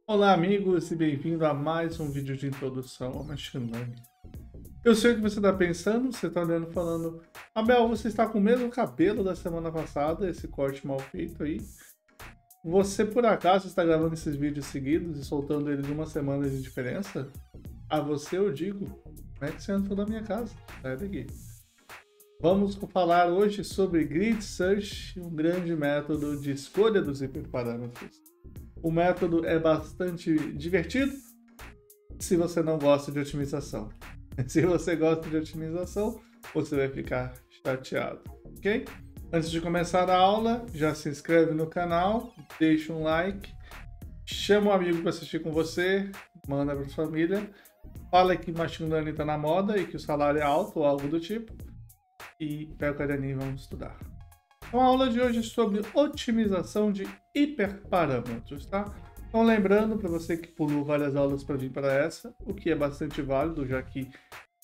Olá, amigos, e bem-vindo a mais um vídeo de introdução ao Machine Learning. Eu sei o que você está pensando, você está olhando falando, Abel, você está com o mesmo cabelo da semana passada, esse corte mal feito aí. Você, por acaso, está gravando esses vídeos seguidos e soltando eles uma semana de diferença? A você eu digo, como é que você entrou na minha casa? Sai daqui. Vamos falar hoje sobre Grid Search, um grande método de escolha dos hiperparâmetros. O método é bastante divertido se você não gosta de otimização. Se você gosta de otimização, você vai ficar chateado, ok? Antes de começar a aula, já se inscreve no canal, deixa um like, chama um amigo para assistir com você, manda para a família, fala que Machine Learning está na moda e que o salário é alto ou algo do tipo, e pega o caderninho e vamos estudar. Então, a aula de hoje é sobre otimização de hiperparâmetros, tá? Então, lembrando para você que pulou várias aulas para vir para essa, o que é bastante válido, já que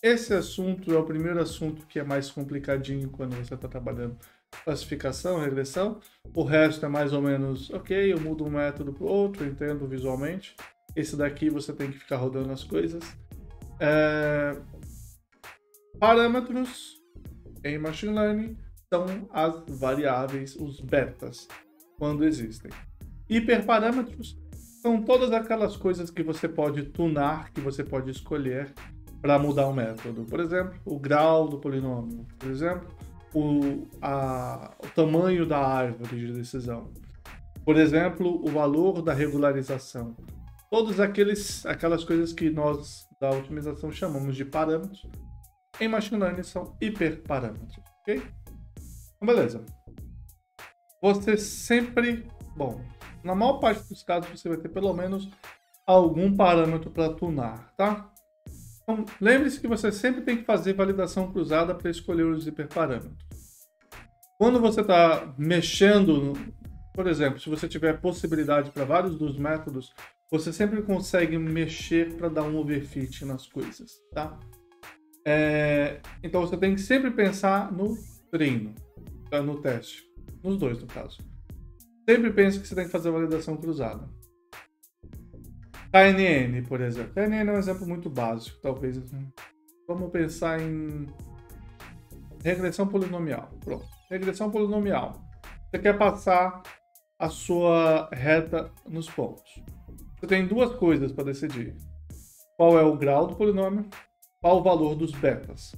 esse assunto é o primeiro assunto que é mais complicadinho quando você está trabalhando classificação, regressão. O resto é mais ou menos, ok, eu mudo um método para o outro, entendo visualmente. Esse daqui você tem que ficar rodando as coisas. Parâmetros em Machine Learning são as variáveis, os betas, quando existem. Hiperparâmetros são todas aquelas coisas que você pode tunar, que você pode escolher para mudar o método. Por exemplo, o grau do polinômio. Por exemplo, o tamanho da árvore de decisão. Por exemplo, o valor da regularização. Todas aquelas coisas que nós, da otimização, chamamos de parâmetros, em Machine Learning são hiperparâmetros, ok? Então, beleza. Você sempre... Bom, na maior parte dos casos você vai ter pelo menos algum parâmetro para tunar, tá? Então, lembre-se que você sempre tem que fazer validação cruzada para escolher os hiperparâmetros. Quando você está mexendo, por exemplo, se você tiver possibilidade para vários dos métodos, você sempre consegue mexer para dar um overfit nas coisas, tá? Então você tem que sempre pensar no treino, no teste, nos dois no caso. Sempre pense que você tem que fazer validação cruzada. KNN, por exemplo. KNN é um exemplo muito básico, talvez. Vamos pensar em regressão polinomial. Pronto. Regressão polinomial. Você quer passar a sua reta nos pontos. Você tem duas coisas para decidir. Qual é o grau do polinômio? Qual o valor dos betas?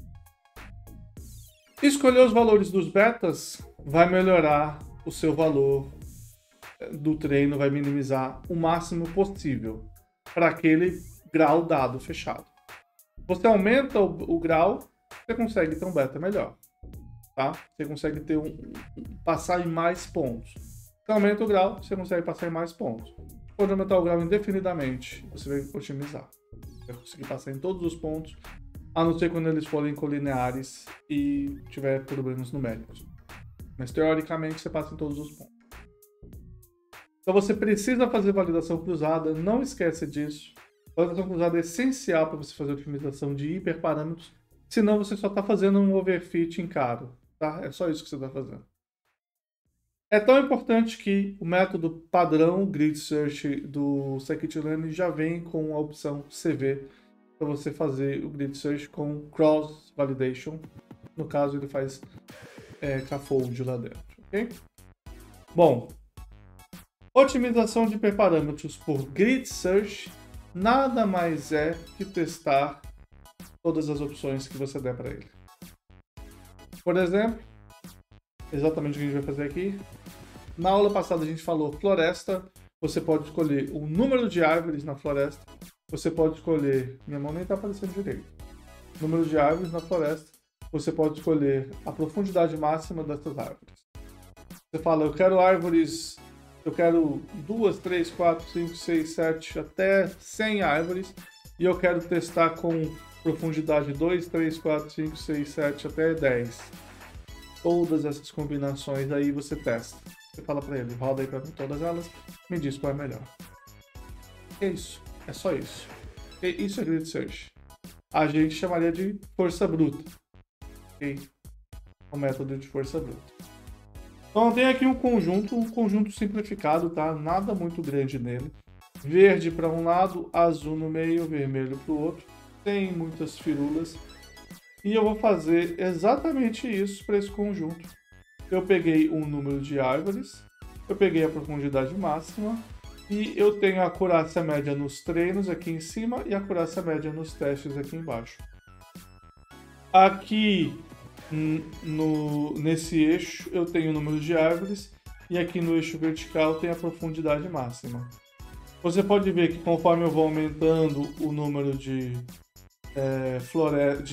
Escolher os valores dos betas vai melhorar o seu valor do treino, vai minimizar o máximo possível para aquele grau dado fechado. Você aumenta o grau, você consegue ter um beta melhor, tá? Você consegue ter passar em mais pontos. Você aumenta o grau, você consegue passar em mais pontos. Pode aumentar o grau indefinidamente, você vai otimizar. Você vai conseguir passar em todos os pontos, a não ser quando eles forem colineares e tiver problemas numéricos. Mas teoricamente você passa em todos os pontos. Então você precisa fazer validação cruzada, não esquece disso. Validação cruzada é essencial para você fazer otimização de hiperparâmetros, senão você só está fazendo um overfit em caro, tá? É só isso que você está fazendo. É tão importante que o método padrão Grid Search do Scikit-Learn já vem com a opção CV para você fazer o Grid Search com Cross Validation. No caso, ele faz K-fold lá dentro, ok? Bom, otimização de hiperparâmetros por Grid Search nada mais é que testar todas as opções que você der para ele. Por exemplo, exatamente o que a gente vai fazer aqui. Na aula passada a gente falou floresta, você pode escolher o número de árvores na floresta, você pode escolher, minha mão nem está aparecendo direito, número de árvores na floresta, você pode escolher a profundidade máxima dessas árvores. Você fala, eu quero árvores, eu quero 2, 3, 4, 5, 6, 7, até 100 árvores, e eu quero testar com profundidade 2, 3, 4, 5, 6, 7, até 10. Todas essas combinações aí você testa. Você fala para ele, roda aí para mim todas elas, me diz qual é melhor. É isso, é só isso. E isso é Grid Search. A gente chamaria de força bruta. Ok? O método de força bruta. Então tem aqui um conjunto simplificado, tá? Nada muito grande nele. verde para um lado, azul no meio, vermelho para o outro. Tem muitas firulas. E eu vou fazer exatamente isso para esse conjunto. Eu peguei um número de árvores, eu peguei a profundidade máxima e eu tenho a acurácia média nos treinos aqui em cima e a acurácia média nos testes aqui embaixo. Aqui nesse eixo eu tenho o número de árvores e aqui no eixo vertical tem a profundidade máxima. Você pode ver que conforme eu vou aumentando o número de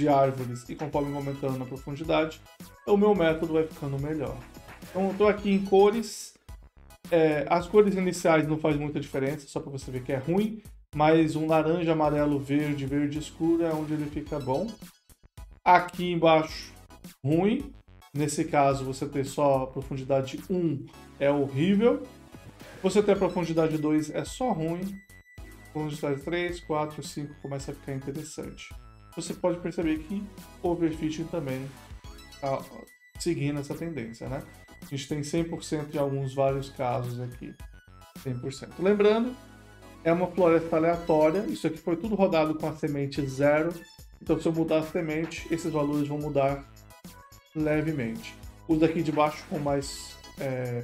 árvores e conforme eu vou aumentando a profundidade, o meu método vai ficando melhor. Então eu estou aqui em cores. As cores iniciais não faz muita diferença, só para você ver que é ruim, mas um laranja, amarelo, verde, verde escuro é onde ele fica bom. Aqui embaixo, ruim. Nesse caso, você ter só profundidade 1 é horrível. Você ter a profundidade 2 é só ruim. Profundidade 3, 4, 5 começa a ficar interessante. Você pode perceber que overfishing também está seguindo essa tendência, né? A gente tem 100% em vários casos aqui. 100%. Lembrando, é uma floresta aleatória. Isso aqui foi tudo rodado com a semente 0. Então, se eu mudar a semente, esses valores vão mudar levemente. Os daqui de baixo com mais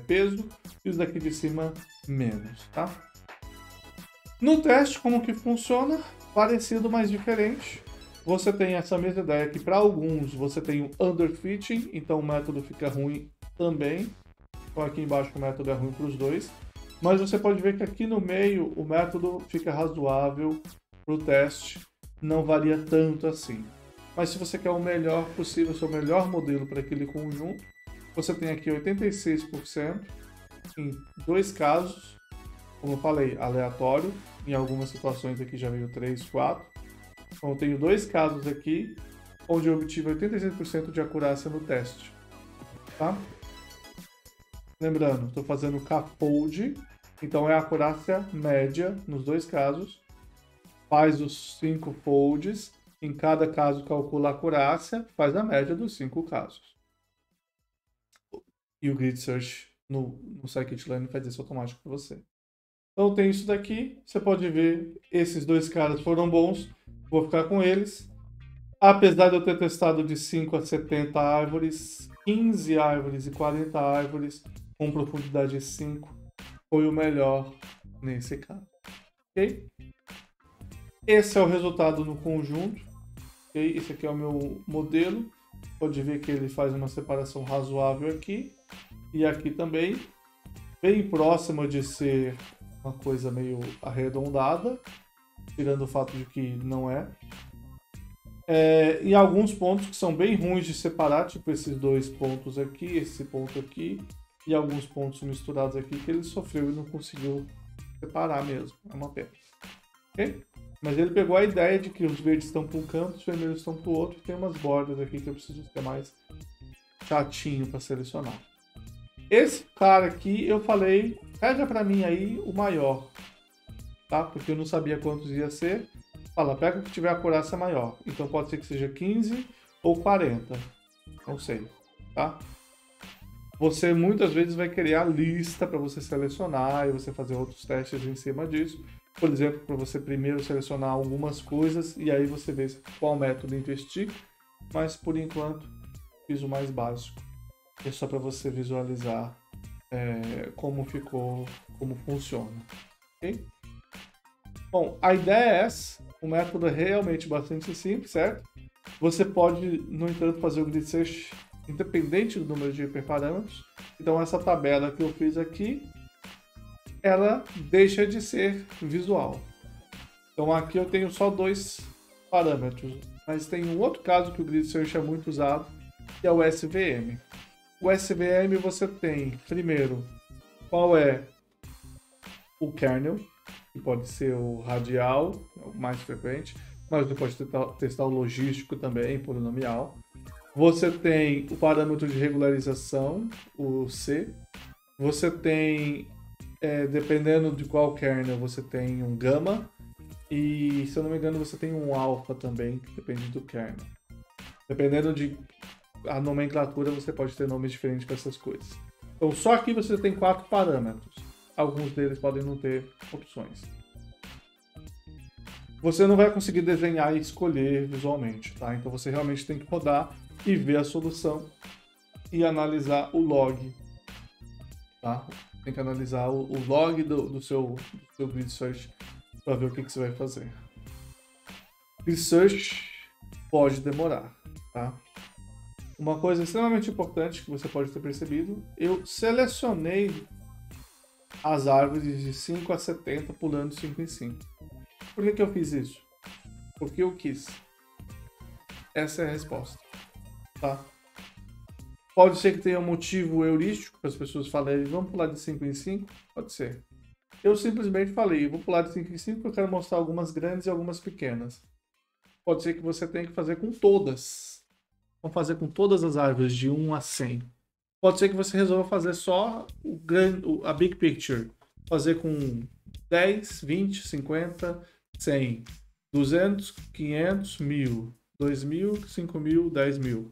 peso e os daqui de cima menos, tá? No teste, como que funciona? Parecido, mas diferente. Você tem essa mesma ideia que para alguns você tem o underfitting, então o método fica ruim também. Então aqui embaixo o método é ruim para os dois. Mas você pode ver que aqui no meio o método fica razoável para o teste, não varia tanto assim. Mas se você quer o melhor possível, o seu melhor modelo para aquele conjunto, você tem aqui 86% em 2 casos, como eu falei, aleatório. Em algumas situações aqui já veio 3, 4. Então eu tenho 2 casos aqui, onde eu obtive 86% de acurácia no teste. Tá? Lembrando, estou fazendo K-fold, então é a acurácia média nos 2 casos. Faz os 5 folds, em cada caso calcula a acurácia, faz a média dos 5 casos. E o Grid Search no Scikit-learn faz isso automático para você. Então tem isso daqui, você pode ver, esses 2 caras foram bons, vou ficar com eles. Apesar de eu ter testado de 5 a 70 árvores, 15 árvores e 40 árvores com profundidade 5 foi o melhor nesse caso. Ok? Esse é o resultado no conjunto. Okay? Esse aqui é o meu modelo. Pode ver que ele faz uma separação razoável aqui e aqui também, bem próxima de ser uma coisa meio arredondada, tirando o fato de que não é. E alguns pontos que são bem ruins de separar, tipo esses 2 pontos aqui, esse ponto aqui, e alguns pontos misturados aqui que ele sofreu e não conseguiu separar mesmo. É uma pena. Okay? Mas ele pegou a ideia de que os verdes estão para um canto, os vermelhos estão para o outro, e tem umas bordas aqui que eu preciso ser mais chatinho para selecionar. Esse cara aqui eu falei, pega para mim aí o maior, tá? Porque eu não sabia quantos ia ser. Fala, pega o que tiver a acurácia maior. Então pode ser que seja 15 ou 40. Não sei, tá? Você muitas vezes vai querer a lista para você selecionar e você fazer outros testes em cima disso. Por exemplo, para você primeiro selecionar algumas coisas e aí você vê qual método investir. Mas por enquanto fiz o mais básico. É só para você visualizar como ficou, como funciona. Ok? Bom, a ideia é essa. O método é realmente bastante simples, certo? Você pode, no entanto, fazer o Grid Search independente do número de hiperparâmetros. Então essa tabela que eu fiz aqui, ela deixa de ser visual. Então aqui eu tenho só 2 parâmetros, mas tem um outro caso que o Grid Search é muito usado, que é o SVM. O SVM você tem, primeiro, qual é o kernel, que pode ser o radial, é o mais frequente, mas você pode testar o logístico também, polinomial. Você tem o parâmetro de regularização, o C. Você tem, dependendo de qual kernel, você tem um gama. E, se eu não me engano, você tem um alfa também, que depende do kernel. Dependendo da nomenclatura, você pode ter nomes diferentes para essas coisas. Então, só aqui você tem 4 parâmetros. Alguns deles podem não ter opções. você não vai conseguir desenhar e escolher visualmente, tá? Então você realmente tem que rodar e ver a solução e analisar o log, tá? Tem que analisar o log do seu grid search para ver o que você vai fazer. Grid search pode demorar, tá? Uma coisa extremamente importante que você pode ter percebido, eu selecionei as árvores de 5 a 70 pulando 5 em 5. Por que eu fiz isso? Porque eu quis. Essa é a resposta, tá? Pode ser que tenha um motivo heurístico para as pessoas falarem, vamos pular de 5 em 5? Pode ser. Eu simplesmente falei, vou pular de 5 em 5 porque eu quero mostrar algumas grandes e algumas pequenas. Pode ser que você tenha que fazer com todas. Vamos fazer com todas as árvores de 1 a 100. Pode ser que você resolva fazer só a big picture. Fazer com 10, 20, 50, 100, 200, 500, 1000, 2000, 5000, 10.000.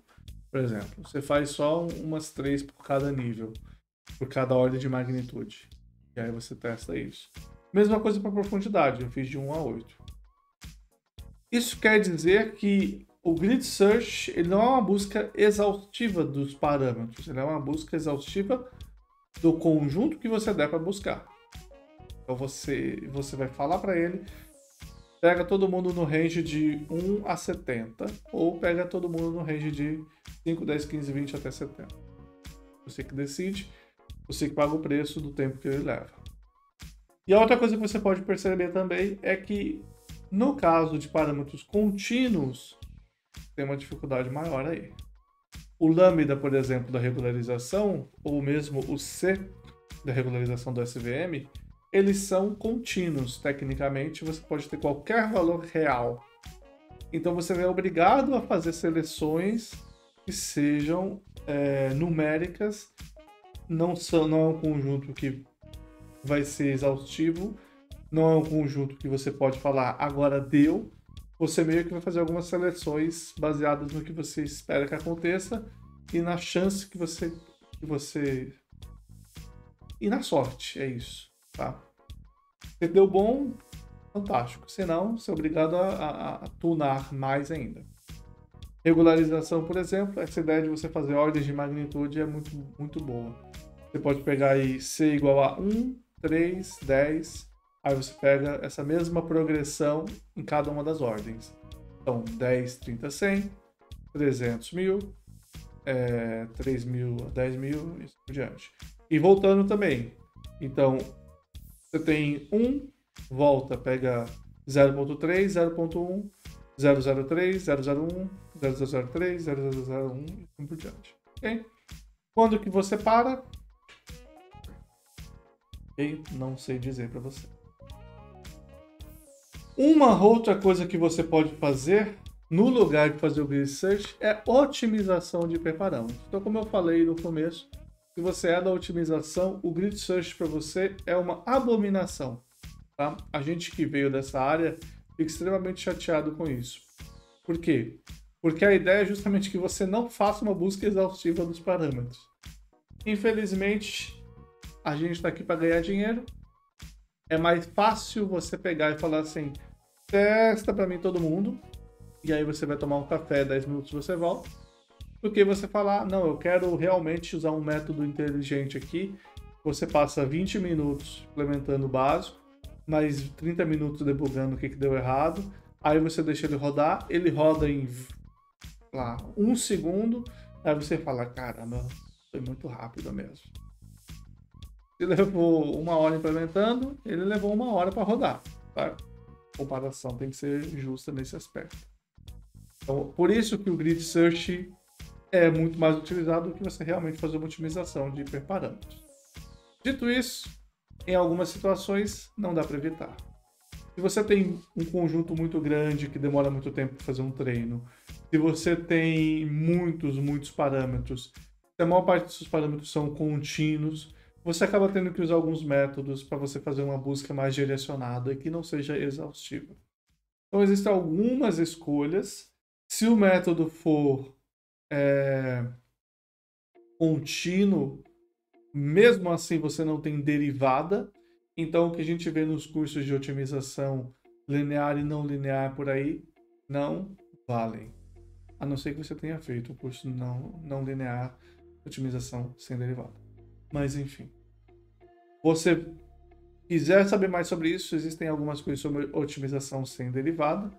Por exemplo, você faz só umas 3 por cada nível, por cada ordem de magnitude. E aí você testa isso. Mesma coisa para profundidade, eu fiz de 1 a 8. Isso quer dizer que o Grid Search ele não é uma busca exaustiva dos parâmetros, ele é uma busca exaustiva do conjunto que você der para buscar. Então você vai falar para ele, pega todo mundo no range de 1 a 70, ou pega todo mundo no range de 5, 10, 15, 20 até 70. Você que decide, você que paga o preço do tempo que ele leva. E a outra coisa que você pode perceber também é que, no caso de parâmetros contínuos, tem uma dificuldade maior aí. O lambda, por exemplo, da regularização, ou mesmo o C da regularização do SVM, eles são contínuos. Tecnicamente, você pode ter qualquer valor real. Então, você é obrigado a fazer seleções que sejam numéricas. Não é um conjunto que vai ser exaustivo. Não é um conjunto que você pode falar, agora deu. Você meio que vai fazer algumas seleções baseadas no que você espera que aconteça e na chance que você... E na sorte, é isso. Tá? Se deu bom, fantástico. Se não, você é obrigado a tunar mais ainda. Regularização, por exemplo, essa ideia de você fazer ordens de magnitude é muito, muito boa. Você pode pegar aí C igual a 1, 3, 10. Aí você pega essa mesma progressão em cada uma das ordens. Então, 10, 30, 100, 300, 1000, 3.000, 10.000 e assim por diante. E voltando também. Então, você tem 1, volta, pega 0.3, 0.1, 003, 001, 0003, 0001 e assim por diante. Okay? Quando que você para? Eu não sei dizer para você. Uma outra coisa que você pode fazer no lugar de fazer o Grid Search é otimização de hiperparâmetros. Então, como eu falei no começo, se você é da otimização, o Grid Search para você é uma abominação. Tá? A gente que veio dessa área fica extremamente chateado com isso. Por quê? Porque a ideia é justamente que você não faça uma busca exaustiva dos parâmetros. Infelizmente, a gente está aqui para ganhar dinheiro. É mais fácil você pegar e falar assim, testa para mim todo mundo, e aí você vai tomar um café, 10 minutos você volta, do que você falar, não, eu quero realmente usar um método inteligente aqui, você passa 20 minutos implementando o básico, mais 30 minutos debugando o que deu errado, aí você deixa ele rodar, ele roda em lá, 1 segundo, aí você fala, caramba, foi muito rápido mesmo. Ele levou 1 hora implementando, ele levou 1 hora para rodar. Tá? A comparação tem que ser justa nesse aspecto. Então, por isso que o Grid Search é muito mais utilizado do que você realmente fazer uma otimização de hiperparâmetros. Dito isso, em algumas situações não dá para evitar. Se você tem um conjunto muito grande que demora muito tempo para fazer um treino, se você tem muitos parâmetros, se a maior parte dos parâmetros são contínuos, você acaba tendo que usar alguns métodos para você fazer uma busca mais direcionada e que não seja exaustiva. Então, existem algumas escolhas. Se o método for contínuo, mesmo assim você não tem derivada. Então, o que a gente vê nos cursos de otimização linear e não linear por aí não valem. A não ser que você tenha feito o curso não linear, otimização sem derivada. Mas enfim. Você quiser saber mais sobre isso, existem algumas coisas sobre otimização sem derivada.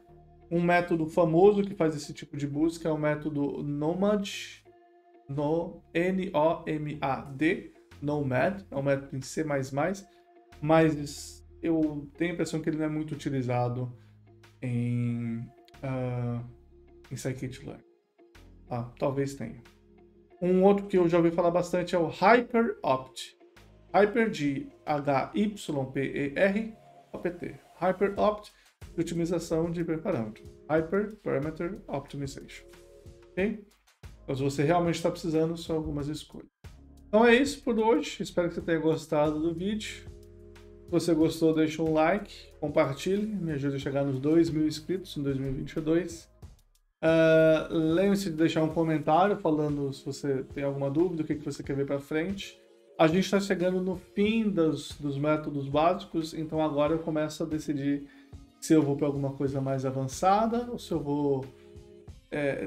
Um método famoso que faz esse tipo de busca é o método NOMAD, N-O-M-A-D, NOMAD, é um método em C++, mas eu tenho a impressão que ele não é muito utilizado em scikit-learn. Talvez tenha. Um outro que eu já ouvi falar bastante é o HyperOpt. Hyper de H-Y-P-E-R O-P-T. HyperOpt de otimização de hiperparâmetro. Hyper Parameter Optimization. Ok? Então, se você realmente está precisando, são algumas escolhas. Então é isso por hoje. Espero que você tenha gostado do vídeo. Se você gostou, deixa um like, compartilhe, me ajude a chegar nos 2.000 inscritos em 2022. Lembre-se de deixar um comentário falando se você tem alguma dúvida, o que você quer ver para frente. A gente está chegando no fim dos métodos básicos, então agora eu começo a decidir se eu vou para alguma coisa mais avançada ou se eu vou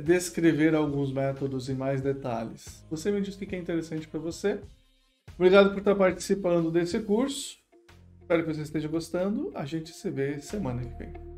descrever alguns métodos em mais detalhes. Você me diz o que é interessante para você. Obrigado por estar participando desse curso. Espero que você esteja gostando. A gente se vê semana que vem.